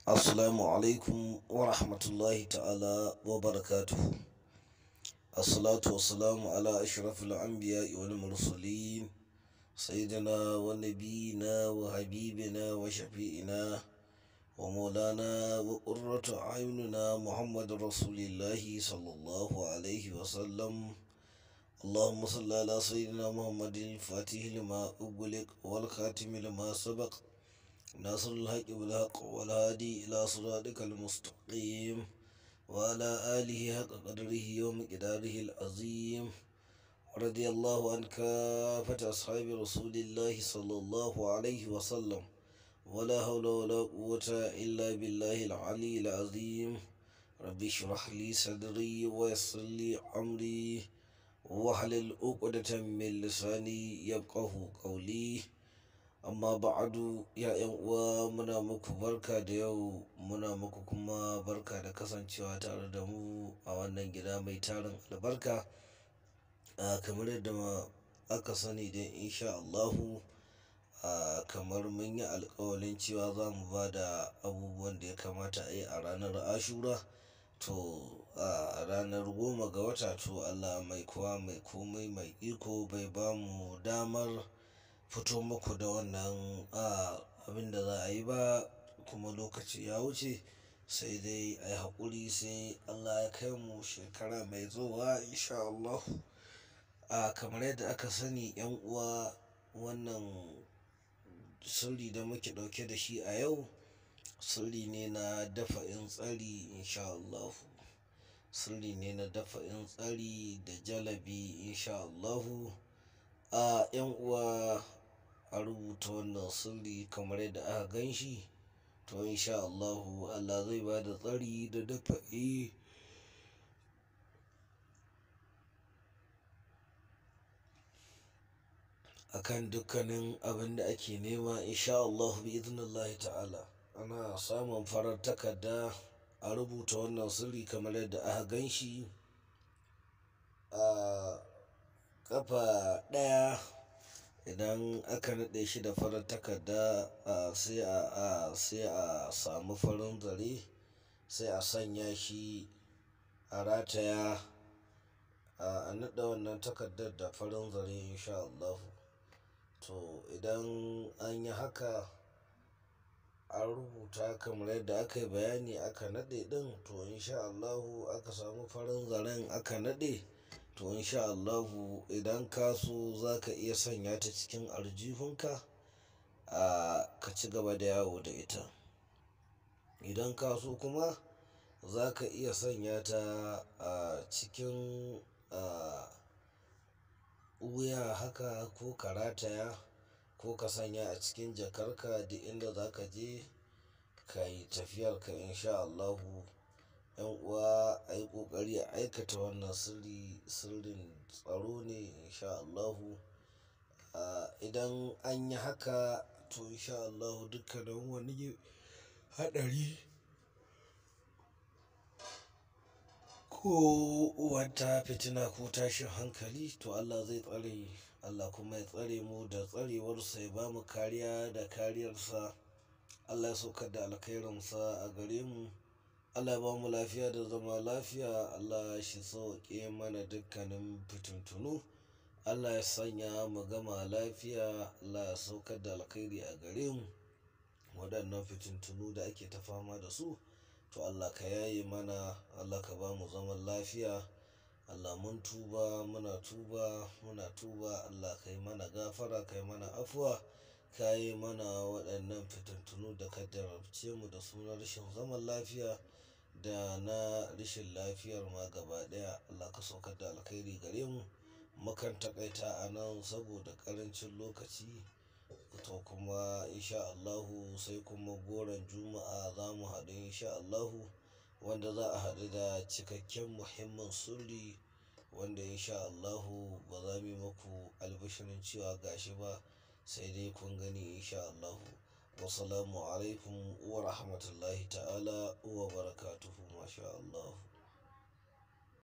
Assalamu alaikum wa rahmatullahi ta'ala wa barakatuhu. Assalatu wassalamu ala ashrafil anbiya'i wal mursalin sayyidina wa nabiyina wa habibina wa shafi'ina wa maulana wa qurratu a'yunina Muhammadur Rasulillahi sallallahu alaihi wa sallam. Allahumma salli ala sayyidina Muhammadin fatihil lima ughliq wal khatimi lima sabaq ناصر الحق بالحق والهادي إلى صراطك المستقيم وعلى آله حق قدره ومقداره العظيم. رضي الله عن كافة أصحاب رسول الله صلى الله عليه وسلم ولا حول ولا قوة إلا بالله العلي العظيم. ربي اشرح لي صدري ويسر لي أمري واحلل عقدة من لساني يفقهوا قولي. Amma ba'adu ya 'yan uwa, muna muku barka da yau, muna muku kuma barka da kasancewa tare da mu a wannan gida mai tarin albarka. Kamar yadda aka sani dai insha Allahu, kamar mun yi alƙawalin cewa za mu ba da abubuwan da ya kamata a yi a ranar Ashura. To a ranar 10 ga wata, to Allah mai kowa mai komai mai iko bai ba mu damar fito muku da wannan abin da za a yi ba, kuma lokaci ya wuce, sai dai a yi haƙuri sai Allah ya kai mu shekara mai zuwa insha Allah. Kamar yadda aka sani 'yan uwa, wannan sirri da muke ɗauke da shi a yau sirri ne na dafa'in tsari insha Allah. Sirri ne na dafa'in tsari da jalabi insha Allah. 'Yan uwa, a rubuta wannan sirri kamar yadda aka gan shi, to insha Allahu Allah zai ba da tsari da dafa'i akan dukkanin abin da ake nema insha Allahu bi idnillahi ta'ala. Ana samun farar takarda a rubuta wannan sirri kamar yadda aka gan shi a ƙafa ɗaya. Idan aka naɗe shi da farar takarda, sai a samu farin zare, sai a sanya shi a rataya, a naɗe wannan takardar da farin zare insha Allah. To idan an yi haka, an rubuta kamar yadda aka yi bayani, aka naɗe ɗin, to insha Allahu aka samu farin zaren aka naɗe, to insha Allahu idan ka so za ka iya sanya ta cikin aljihunka, ka ci gaba da yawo da ita. Idan ka so kuma za ka iya sanya ta a cikin wuya haka, ko ka rataya, ko ka sanya a cikin jakarka duk inda za ka je ka yi tafiyarka insha Allahu. 'Yan uwa, a yi ƙoƙari a aikata wannan sirri, sirrin tsaro ne insha Allahu. Idan an yi haka, to insha Allahu dukkanin wani haɗari ko wata fitina ko tashin hankali, to Allah zai tsare. Allah kuma ya tsare mu da tsarewarsa, ya ba mu kariya da kariyarsa. Allah ya saukar da alkhairinsa a gare mu. Allah ya ba mu lafiya da zama lafiya. Allah shi sauƙe mana dukkanin fituntunu. Allah ya sanya mu gama lafiya. Allah ya saukar da alkhairi a gare mu. Waɗannan fituntunu da ake ta fama da su, to Allah ka yaye mana. Allah ka ba mu zaman lafiya. Allah mun tuba, muna tuba, muna tuba. Allah ka yi mana gafara, ka yi mana afuwa, ka yi mana waɗannan fituntunu da ka jarabce mu da su na rashin zaman lafiya da na rashin lafiyar ma gaba ɗaya. Allah ka saukar da alkhairi gare mu. Mukan taƙaita a nan saboda ƙarancin lokaci, to kuma insha Allahu sai kuma goron Juma'a za mu haɗu insha Allahu, wanda za a haɗu da cikakken muhimmin sirri wanda insha Allahu ba za mu yi muku albishirin cewa gashi ba, sai dai kun gani insha Allahu. Wassalamu alaikum wa rahmatullahi ta'ala wa barakatuhu. Masha Allah.